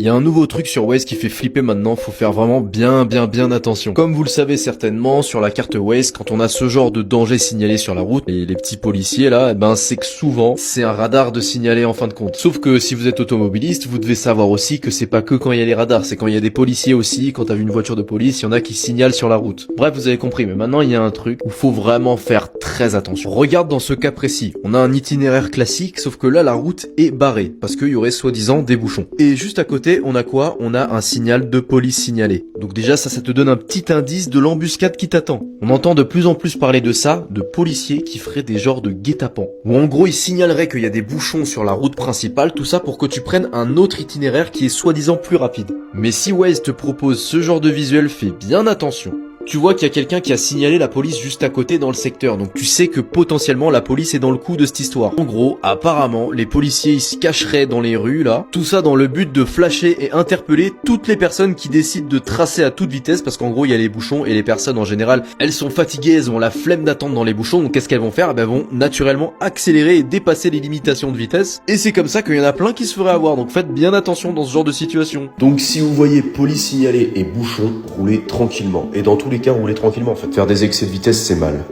Il y a un nouveau truc sur Waze qui fait flipper maintenant, faut faire vraiment bien attention. Comme vous le savez certainement, sur la carte Waze, quand on a ce genre de danger signalé sur la route, et les petits policiers là, c'est que souvent, c'est un radar de signaler en fin de compte. Sauf que si vous êtes automobiliste, vous devez savoir aussi que c'est pas que quand il y a les radars, c'est quand il y a des policiers aussi, quand t'as vu une voiture de police, il y en a qui signalent sur la route. Bref, vous avez compris, mais maintenant il y a un truc où faut vraiment faire très attention. Regarde dans ce cas précis, on a un itinéraire classique, sauf que là la route est barrée, parce qu'il y aurait soi-disant des bouchons. Et juste à côté, on a quoi? On a un signal de police signalé. Donc déjà ça te donne un petit indice de l'embuscade qui t'attend. On entend de plus en plus parler de ça, de policiers qui feraient des genres de guet-apens. Ou en gros ils signaleraient qu'il y a des bouchons sur la route principale, tout ça pour que tu prennes un autre itinéraire qui est soi-disant plus rapide. Mais si Waze te propose ce genre de visuel, fais bien attention. Tu vois qu'il y a quelqu'un qui a signalé la police juste à côté dans le secteur, donc tu sais que potentiellement la police est dans le coup de cette histoire. En gros, apparemment, les policiers ils se cacheraient dans les rues là, tout ça dans le but de flasher et interpeller toutes les personnes qui décident de tracer à toute vitesse, parce qu'en gros il y a les bouchons et les personnes en général, elles sont fatiguées, elles ont la flemme d'attendre dans les bouchons, donc qu'est-ce qu'elles vont faire? Elles vont naturellement accélérer et dépasser les limitations de vitesse, et c'est comme ça qu'il y en a plein qui se feraient avoir, donc faites bien attention dans ce genre de situation. Donc si vous voyez police signalée et bouchon, roulez tranquillement. Et dans tous les cas, roulez tranquillement en fait. Faire des excès de vitesse, c'est mal.